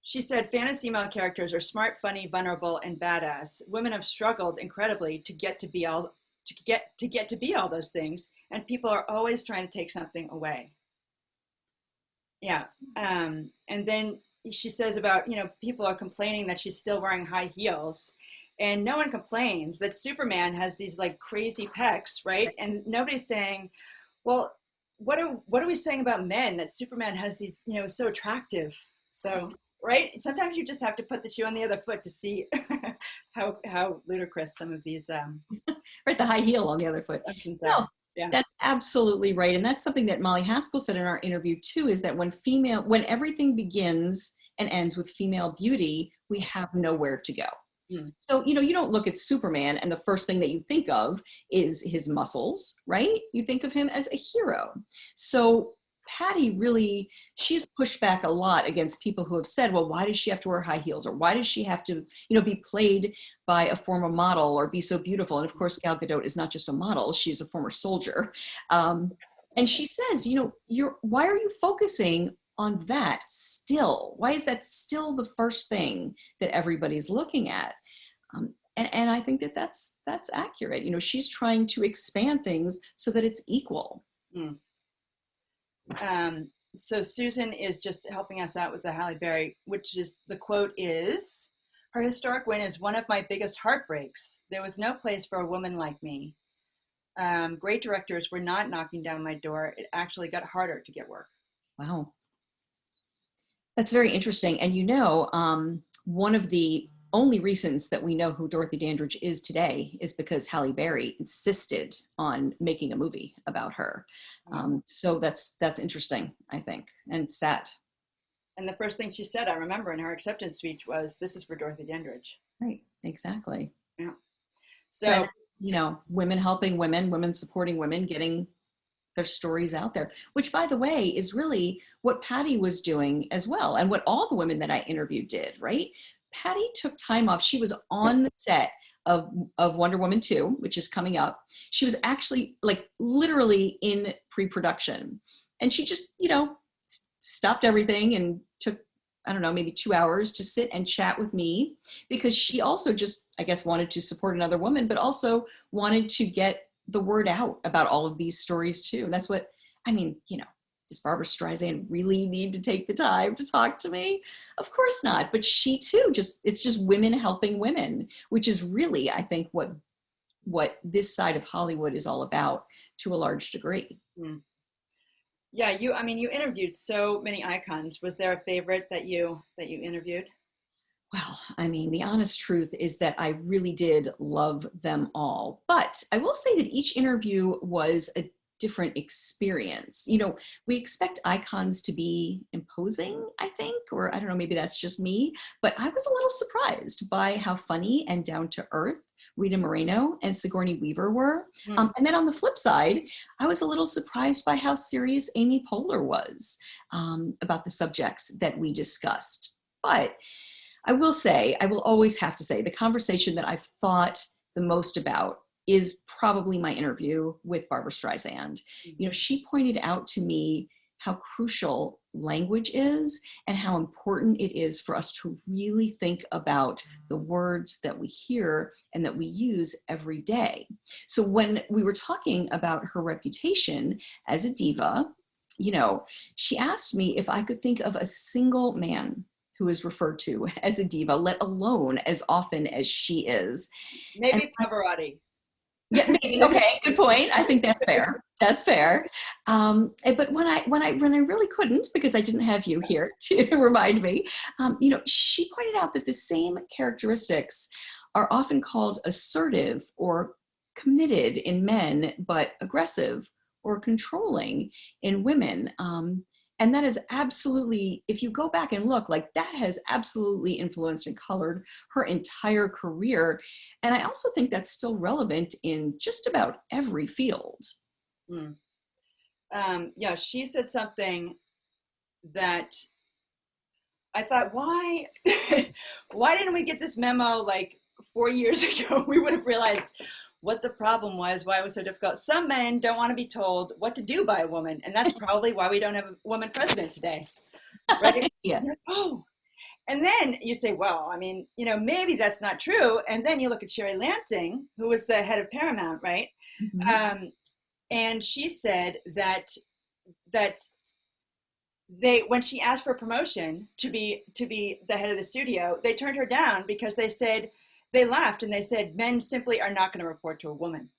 She said, fantasy male characters are smart, funny, vulnerable, and badass. Women have struggled incredibly to get to be all those things, and people are always trying to take something away. Yeah. And then she says about, people are complaining that she's still wearing high heels. And no one complains that Superman has these like crazy pecs, right? And nobody's saying, well, what are we saying about men that Superman has these, so attractive? So, right? Sometimes you just have to put the shoe on the other foot to see how ludicrous some of these. Right, the high heel on the other foot. No, yeah. That's absolutely right. And that's something that Molly Haskell said in our interview too, is that when everything begins and ends with female beauty, we have nowhere to go. So, you don't look at Superman and the first thing that you think of is his muscles, right? You think of him as a hero. So Patty really, she's pushed back a lot against people who have said, well, why does she have to wear high heels? Or why does she have to, be played by a former model or be so beautiful? And of course, Gal Gadot is not just a model, she's a former soldier. And she says, why are you focusing on that still? Why is that still the first thing that everybody's looking at? And I think that's accurate. She's trying to expand things so that it's equal. So Susan is just helping us out with the Halle Berry, which is, the quote is, her historic win is one of my biggest heartbreaks. There was no place for a woman like me. Great directors were not knocking down my door. It actually got harder to get work. Wow. That's very interesting. And one of the only reasons that we know who Dorothy Dandridge is today is because Halle Berry insisted on making a movie about her. So that's interesting, I think, and sad. And the first thing she said, I remember in her acceptance speech, was, "This is for Dorothy Dandridge." Right, exactly. Yeah. So, women helping women, women supporting women, getting their stories out there, which, by the way, is really what Patty was doing as well, and what all the women that I interviewed did, right? Patty took time off. She was on the set of Wonder Woman 2, which is coming up. She was actually, like, literally in pre-production. And she just, stopped everything and took, I don't know, maybe 2 hours to sit and chat with me, because she also just, I guess, wanted to support another woman, but also wanted to get the word out about all of these stories too. And that's what, does Barbara Streisand really need to take the time to talk to me? Of course not. But she too, it's just women helping women, which is really, I think, what this side of Hollywood is all about to a large degree. Mm. Yeah, you interviewed so many icons. Was there a favorite that you interviewed? Well, the honest truth is that I really did love them all. But I will say that each interview was a different experience. We expect icons to be imposing, I think, or I don't know, maybe that's just me, but I was a little surprised by how funny and down to earth Rita Moreno and Sigourney Weaver were. And then on the flip side, I was a little surprised by how serious Amy Poehler was about the subjects that we discussed. But I will always have to say, the conversation that I've thought the most about is probably my interview with Barbara Streisand. She pointed out to me how crucial language is and how important it is for us to really think about the words that we hear and that we use every day. So when we were talking about her reputation as a diva, she asked me if I could think of a single man who is referred to as a diva, let alone as often as she is. Maybe Pavarotti. Yeah, maybe. Okay, good point. I think that's fair. That's fair. But when I really couldn't, because I didn't have you here to remind me, she pointed out that the same characteristics are often called assertive or committed in men, but aggressive or controlling in women. And that is absolutely, if you go back and look, like, that has absolutely influenced and colored her entire career. And I also think that's still relevant in just about every field. Yeah, she said something that I thought, why didn't we get this memo like 4 years ago? We would have realized what the problem was, why it was so difficult. Some men don't want to be told what to do by a woman, and that's probably why we don't have a woman president today. Right? Yeah. Oh, and then you say, well, maybe that's not true. And then you look at Sherry Lansing, who was the head of Paramount, right? Mm-hmm. And she said that when she asked for promotion to be the head of the studio, they turned her down because they laughed and they said, men simply are not going to report to a woman,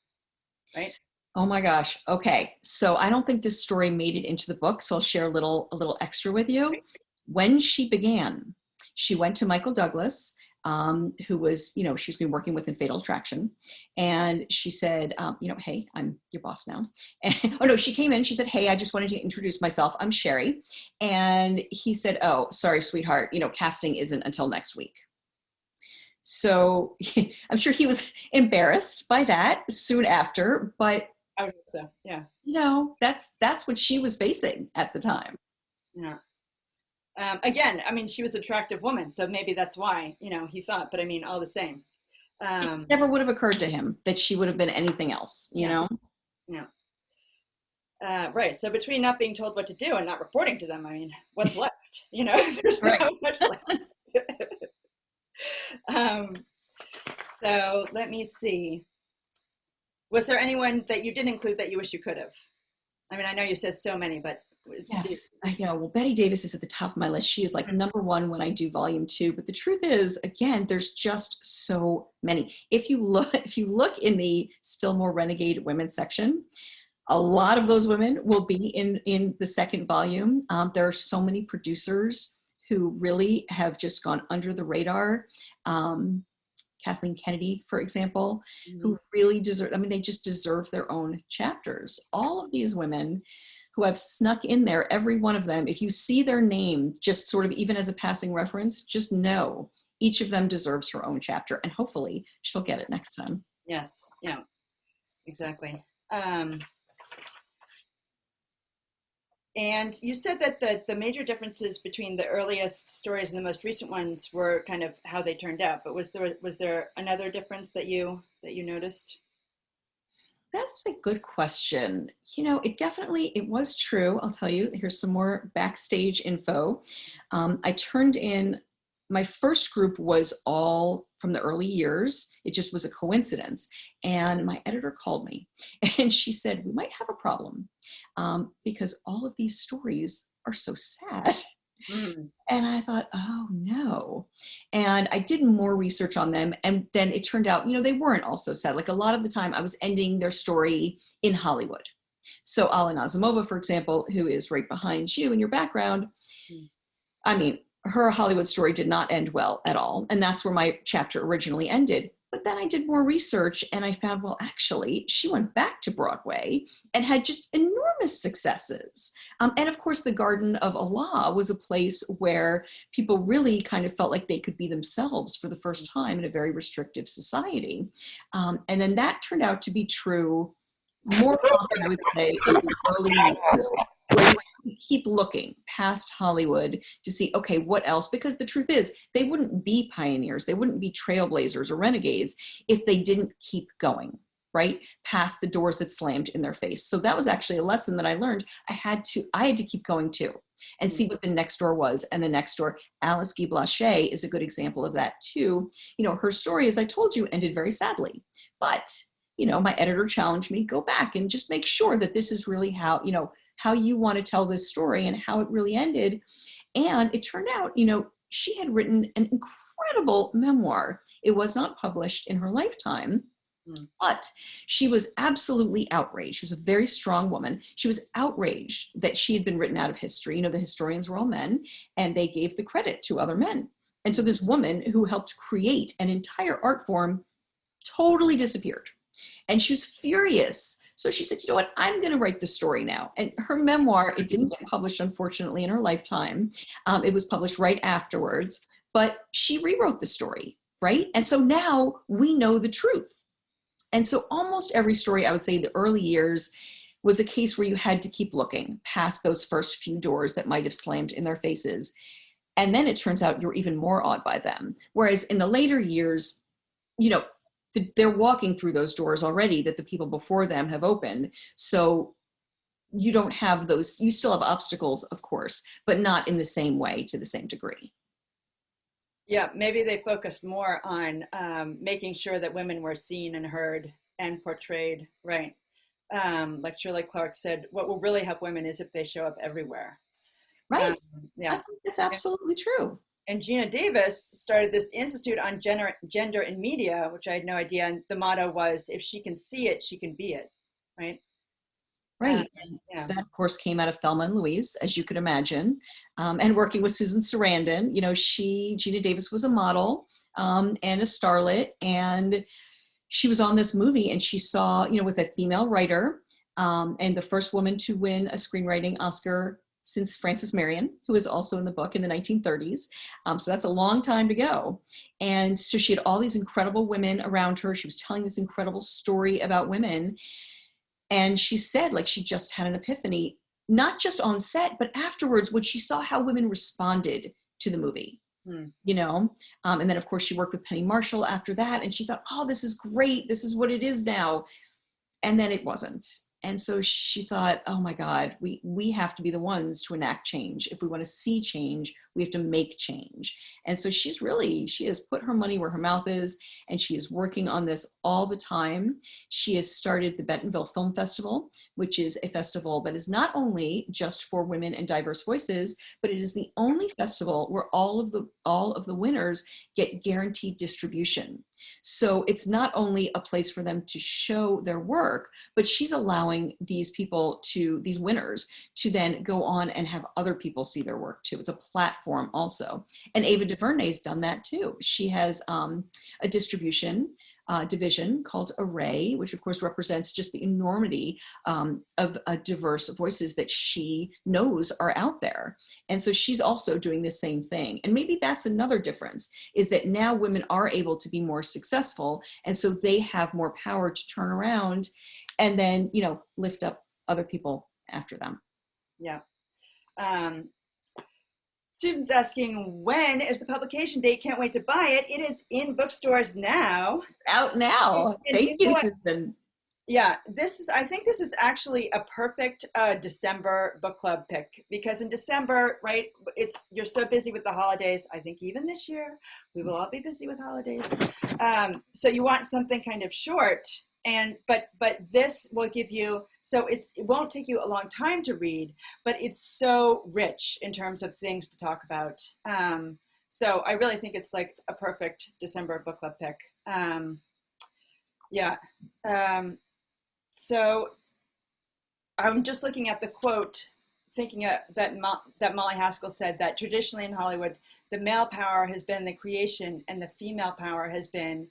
right? Oh my gosh. Okay. So I don't think this story made it into the book, so I'll share a little extra with you. When she began, she went to Michael Douglas, who was, she's been working with in Fatal Attraction. And she said, hey, I'm your boss now. And, oh no, she came in, she said, hey, I just wanted to introduce myself. I'm Sherry. And he said, oh, sorry, sweetheart, casting isn't until next week. So I'm sure he was embarrassed by that soon after, but I would say, yeah. That's what she was facing at the time. Yeah. Again, she was an attractive woman, so maybe that's why, he thought, but all the same. It never would have occurred to him that she would have been anything else, you know? Yeah. Right. So between not being told what to do and not reporting to them, what's left? There's right. Not much left. So let me see. Was there anyone that you didn't include that you wish you could have? I know you said so many, but yes, I know. Well, Betty Davis is at the top of my list. She is like number one when I do volume 2. But the truth is, again, there's just so many. If you look in the Still More Renegade Women section, a lot of those women will be in the second volume. There are so many producers who really have just gone under the radar. Kathleen Kennedy, for example, who really deserve, I mean, they just deserve their own chapters. All of these women who have snuck in there, every one of them, if you see their name, just sort of even as a passing reference, just know each of them deserves her own chapter, and hopefully she'll get it next time. Yes, yeah, exactly. And you said that the major differences between the earliest stories and the most recent ones were kind of how they turned out. But was there another difference that you noticed? That's a good question. It was true. I'll tell you, here's some more backstage info. I turned in, my first group was all from the early years. It just was a coincidence. And my editor called me and she said, we might have a problem because all of these stories are so sad. Mm. And I thought, oh no. And I did more research on them. And then it turned out, they weren't all so sad. Like a lot of the time I was ending their story in Hollywood. So Alina Azimova, for example, who is right behind you in your background. I mean, her Hollywood story did not end well at all. And that's where my chapter originally ended. But then I did more research and I found, well, actually, she went back to Broadway and had just enormous successes. And of course, the Garden of Allah was a place where people really kind of felt like they could be themselves for the first time in a very restrictive society. And then that turned out to be true more often, I would say, in the early years, where you keep looking past Hollywood to see, okay, what else? Because the truth is, they wouldn't be pioneers, they wouldn't be trailblazers or renegades if they didn't keep going, right? Past the doors that slammed in their face. So that was actually a lesson that I learned. I had to keep going too and see what the next door was. And the next door, Alice Guy Blache is a good example of that too. Her story, as I told you, ended very sadly, but my editor challenged me, go back and just make sure that this is really how you want to tell this story and how it really ended. And it turned out, she had written an incredible memoir. It was not published in her lifetime, but she was absolutely outraged. She was a very strong woman. She was outraged that she had been written out of history. The historians were all men, and they gave the credit to other men. And so this woman who helped create an entire art form totally disappeared. And she was furious. So she said, you know what, I'm going to write the story now. And her memoir, it didn't get published, unfortunately, in her lifetime. It was published right afterwards, but she rewrote the story, right? And so now we know the truth. And so almost every story, I would say the early years, was a case where you had to keep looking past those first few doors that might have slammed in their faces. And then it turns out you're even more awed by them. Whereas in the later years, they're walking through those doors already that the people before them have opened. So you don't have those, you still have obstacles, of course, but not in the same way to the same degree. Yeah, maybe they focused more on making sure that women were seen and heard and portrayed, right? Like Shirley Clark said, what will really help women is if they show up everywhere. Right. Yeah. I think that's absolutely true. And Gina Davis started this Institute on Gender in Media, which I had no idea. And the motto was, if she can see it, she can be it, right? Right. So that, of course, came out of Thelma and Louise, as you could imagine. And working with Susan Sarandon, Gina Davis was a model and a starlet. And she was on this movie and she saw, with a female writer and the first woman to win a screenwriting Oscar since Frances Marion, who was also in the book in the 1930s. So that's a long time to go. And so she had all these incredible women around her. She was telling this incredible story about women. And she said, she just had an epiphany, not just on set, but afterwards when she saw how women responded to the movie. And then of course she worked with Penny Marshall after that. And she thought, oh, this is great. This is what it is now. And then it wasn't. And so she thought, oh my God, we have to be the ones to enact change. If we want to see change, we have to make change. And so she has put her money where her mouth is, and she is working on this all the time. She has started the Bentonville Film Festival, which is a festival that is not only just for women and diverse voices, but it is the only festival where all of the winners get guaranteed distribution. So it's not only a place for them to show their work, but she's allowing these people these winners to then go on and have other people see their work too. It's a platform also. And Ava DuVernay's done that too. She has a distribution division called Array, which of course represents just the enormity of diverse voices that she knows are out there. And so she's also doing the same thing. And maybe that's another difference, is that now women are able to be more successful. And so they have more power to turn around and then, you know, lift up other people after them. Yeah. Susan's asking, when is the publication date? Can't wait to buy it. It is in bookstores now. Out now. And Thank you, Susan. Yeah, I think this is actually a perfect December book club pick, because in December, right, you're so busy with the holidays. I think even this year, we will all be busy with holidays. So you want something kind of short, but this will give you, so it won't take you a long time to read, but it's so rich in terms of things to talk about. So I really think it's like a perfect December book club pick. Yeah. So I'm just looking at the quote, thinking that Molly Haskell said that traditionally in Hollywood, the male power has been the creation and the female power has been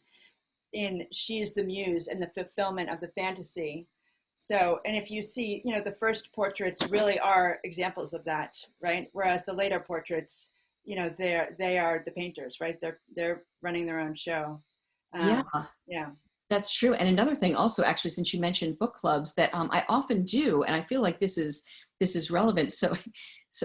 she's the muse and the fulfillment of the fantasy. So, and if you see, you know, the first portraits really are examples of that, right? Whereas the later portraits, you know, they are the painters, right? They're running their own show. Yeah. Yeah. That's true. And another thing also, actually, since you mentioned book clubs, that I often do, and I feel like this is relevant. So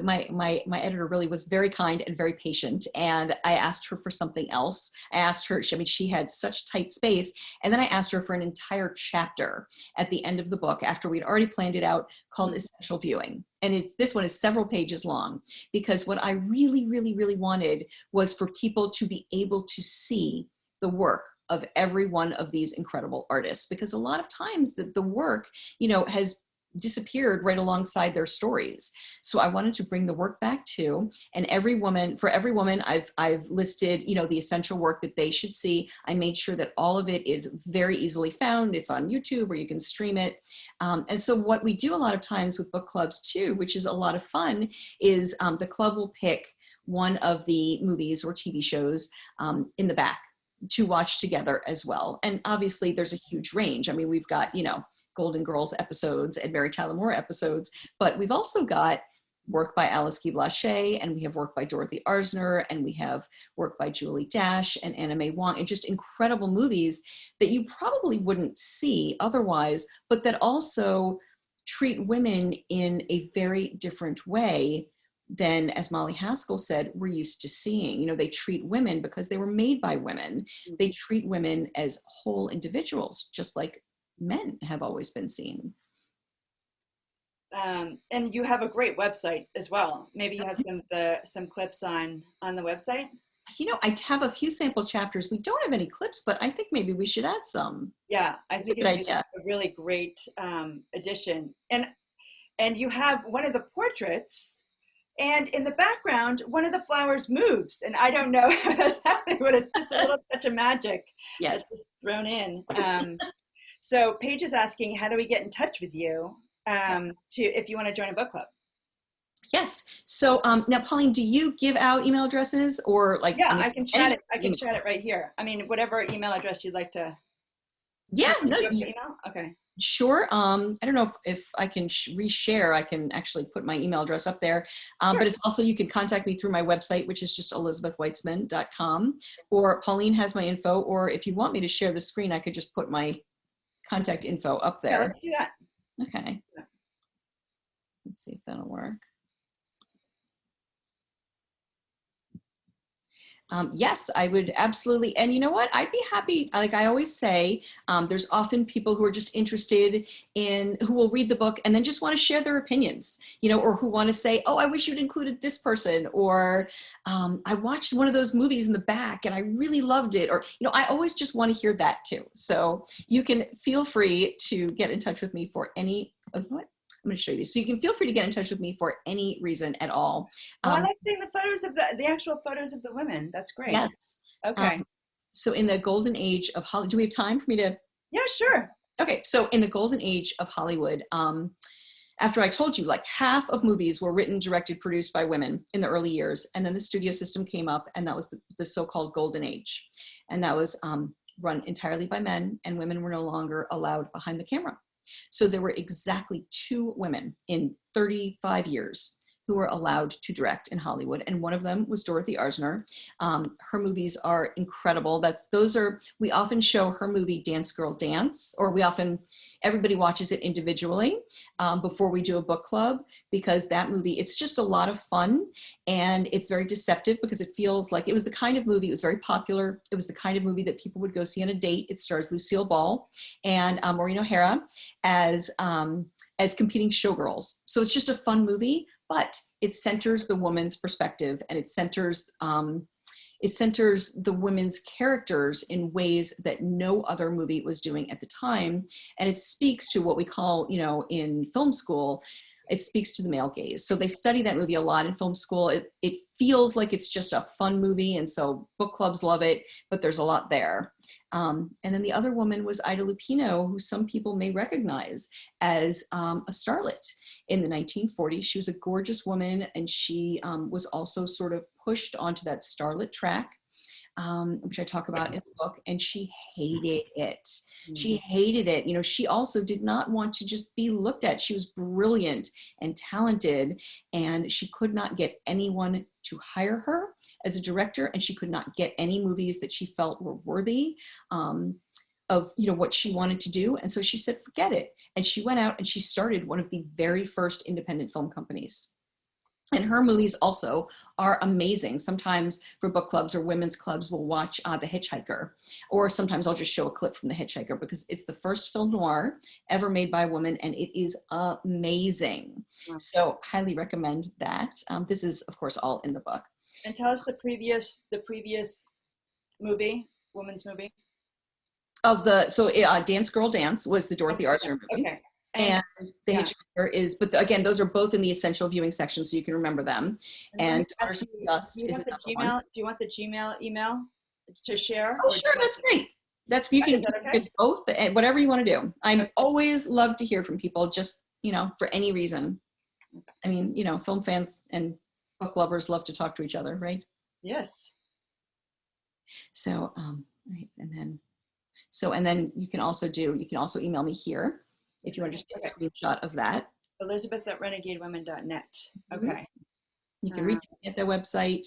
my editor really was very kind and very patient. And I asked her for something else. I asked her, she had such tight space. And then I asked her for an entire chapter at the end of the book after we'd already planned it out, called Essential Viewing. And this one is several pages long, because what I really, really, really wanted was for people to be able to see the work of every one of these incredible artists, because a lot of times the work, you know, has disappeared right alongside their stories. So I wanted to bring the work back too. And for every woman, I've listed, you know, the essential work that they should see. I made sure that all of it is very easily found. It's on YouTube, or you can stream it. And so what we do a lot of times with book clubs too, which is a lot of fun, is the club will pick one of the movies or TV shows in the back to watch together as well. And obviously there's a huge range. I mean, we've got, you know, Golden Girls episodes and Mary Tyler Moore episodes, but we've also got work by Alice Guy Blache, and we have work by Dorothy Arsner, and we have work by Julie Dash and Anna May Wong, and just incredible movies that you probably wouldn't see otherwise, but that also treat women in a very different way than, as Molly Haskell said, we're used to seeing. You know, they treat women because they were made by women. They treat women as whole individuals, just like men have always been seen. And you have a great website as well. Maybe you have some clips on the website. You know, I have a few sample chapters. We don't have any clips, but I think maybe we should add some. Yeah, I think it's a really great addition. And you have one of the portraits, and in the background, one of the flowers moves. And I don't know how that's happening, but it's just a little touch of magic that's just thrown in. So Paige is asking, how do we get in touch with you if you want to join a book club? Yes. So now, Pauline, do you give out email addresses, or like? Yeah, I can chat it. I can chat it right here. I mean, whatever email address you'd like to. Yeah. No. Email? Okay. Sure. I don't know if I can reshare. I can actually put my email address up there. Sure. But it's also, you can contact me through my website, which is just elizabethweitzman.com, or Pauline has my info, or if you want me to share the screen, I could just put my contact info up there. Yeah, let's do that. Okay. Let's see if that'll work. Yes, I would absolutely. And you know what? I'd be happy. Like I always say, there's often people who are just interested in, who will read the book and then just want to share their opinions, you know, or who want to say, oh, I wish you'd included this person, or I watched one of those movies in the back and I really loved it. Or, you know, I always just want to hear that too. So you can feel free to get in touch with me for any, oh, you know what? I'm going to show you this. So you can feel free to get in touch with me for any reason at all. I like seeing the photos of the actual photos of the women. That's great. Yes. Okay. So in the golden age of Hollywood, do we have time for me to? Yeah, sure. Okay, so in the golden age of Hollywood, after I told you, like half of movies were written, directed, produced by women in the early years, and then the studio system came up, and that was the so-called golden age, and that was run entirely by men, and women were no longer allowed behind the camera. So there were exactly 2 women in 35 years who were allowed to direct in Hollywood. And one of them was Dorothy Arsner. Her movies are incredible. We often show her movie Dance Girl Dance, or everybody watches it individually before we do a book club, because that movie, it's just a lot of fun, and it's very deceptive because it feels like it was the kind of movie, it was very popular. It was the kind of movie that people would go see on a date. It stars Lucille Ball and Maureen O'Hara as competing showgirls. So it's just a fun movie, but it centers the woman's perspective, and it centers the women's characters in ways that no other movie was doing at the time. And it speaks to what we call, in film school, it speaks to the male gaze. So they study that movie a lot in film school. It feels like it's just a fun movie, and so book clubs love it, but there's a lot there. And then the other woman was Ida Lupino, who some people may recognize as a starlet in the 1940s. She was a gorgeous woman, and she was also sort of pushed onto that starlet track, which I talk about in the book, and she hated it. She hated it. She also did not want to just be looked at. She was brilliant and talented, and she could not get anyone to hire her as a director, and she could not get any movies that she felt were worthy of what she wanted to do. And so she said, forget it. And she went out and she started one of the very first independent film companies. And her movies also are amazing. Sometimes for book clubs or women's clubs, we'll watch The Hitchhiker, or sometimes I'll just show a clip from The Hitchhiker, because it's the first film noir ever made by a woman, and it is amazing. So highly recommend that. This is, of course, all in the book. And tell us the previous movie, woman's movie. Dance Girl Dance was the Dorothy Arsner movie. Okay. And The Hitchhiker is, but again, those are both in the essential viewing section, so you can remember them. And Daughters of Dust is another one. Do you want the Gmail email to share? Oh, sure, that's great. You can do both, and whatever you want to do. I always love to hear from people, just, for any reason. I mean, film fans and book lovers love to talk to each other, right? Yes. So, right, and then you can also email me here if you want to just get a screenshot of that. Elizabeth@renegadewomen.net. Okay. You can reach me at their website.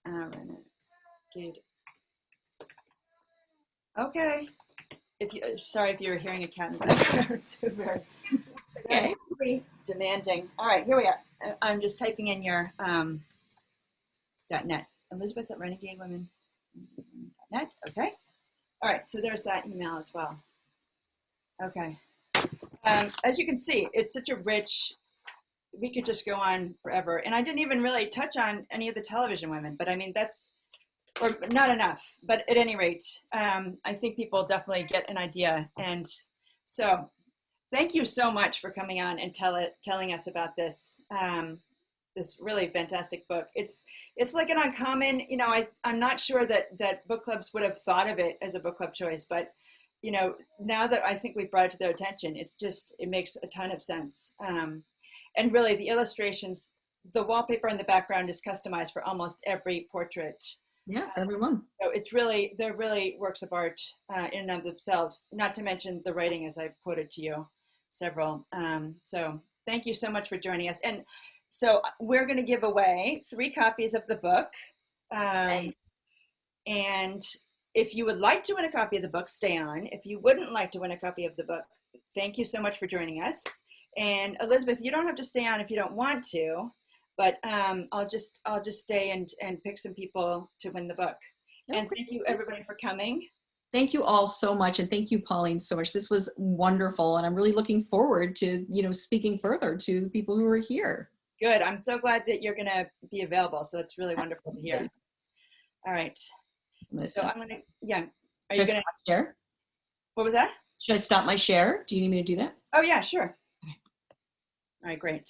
Renegade. Okay. Sorry if you're hearing a cat in the background. It's very demanding. All right, here we are. I'm just typing in your .net. Elizabeth@renegadewomen.net. Okay. All right, so there's that email as well. Okay. As you can see, it's such a rich, we could just go on forever. And I didn't even really touch on any of the television women, but I mean, or not enough. But at any rate, I think people definitely get an idea. And so thank you so much for coming on and telling us about this, this really fantastic book. It's like an uncommon, I'm not sure that book clubs would have thought of it as a book club choice, but now that I think we've brought it to their attention, it makes a ton of sense. And really the illustrations, the wallpaper in the background is customized for almost every portrait. Yeah, for everyone. So they're really works of art in and of themselves, not to mention the writing, as I've quoted to you several. So thank you so much for joining us. And so we're going to give away 3 copies of the book. And if you would like to win a copy of the book, stay on. If you wouldn't like to win a copy of the book, thank you so much for joining us. And Elizabeth, you don't have to stay on if you don't want to, but I'll just stay and pick some people to win the book. Okay. And thank you everybody for coming. Thank you all so much. And thank you, Pauline, so much. This was wonderful. And I'm really looking forward to, speaking further to the people who are here. Good. I'm so glad that you're going to be available. So that's really wonderful to hear. All right. So I'm going to, Are you going to share? What was that? Should I stop my share? Do you need me to do that? Oh, yeah, sure. Okay. All right, great.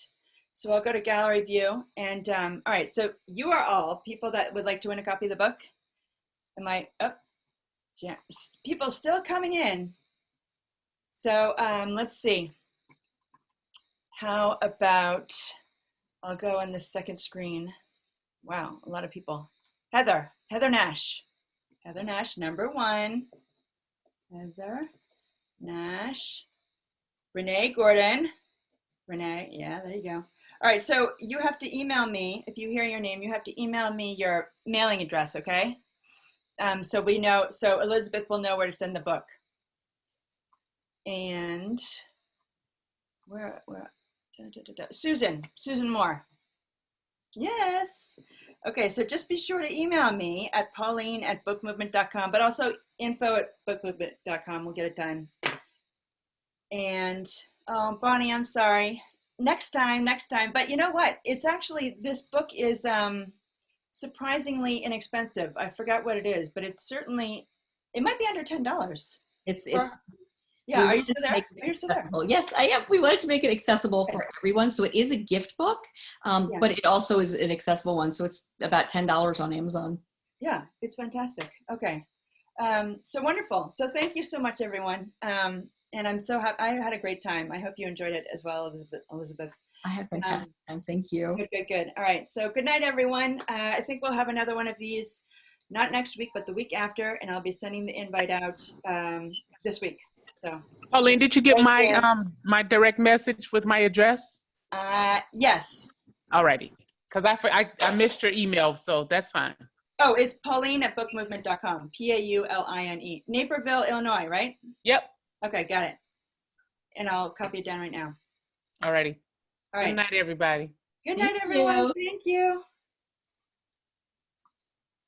So I'll go to gallery view. And all right, so you are all people that would like to win a copy of the book. Am I up? Yeah, people still coming in. So let's see. How about, I'll go on the second screen. Wow, a lot of people. Heather Nash. Heather Nash, number 1. Heather Nash. Renee Gordon. Renee, yeah, there you go. All right, so you have to email me. If you hear your name, you have to email me your mailing address, okay? So we know, so Elizabeth will know where to send the book. And where Susan Moore. Yes. Okay, so just be sure to email me at Pauline@bookmovement.com, but also info@bookmovement.com. We'll get it done. And Bonnie, I'm sorry. Next time. But you know what? It's actually, this book is surprisingly inexpensive. I forgot what it is, but it's certainly, it might be under $10. It's yeah. Are you still there? Are you still there? Yes, I am. We wanted to make it accessible for everyone. So it is a gift book, but it also is an accessible one. So it's about $10 on Amazon. Yeah, it's fantastic. Okay. So wonderful. So thank you so much, everyone. And I'm so happy. I had a great time. I hope you enjoyed it as well, Elizabeth. I had a fantastic time. Thank you. Good. All right. So good night, everyone. I think we'll have another one of these, not next week, but the week after. And I'll be sending the invite out this week. So, Pauline, did you get my direct message with my address? Yes. Alrighty, because I missed your email, so that's fine. Oh, it's Pauline@bookmovement.com. PAULINE. Naperville, Illinois, right? Yep. Okay, got it. And I'll copy it down right now. Alrighty. All right. Good night, everybody. Good night, everyone. Thank you.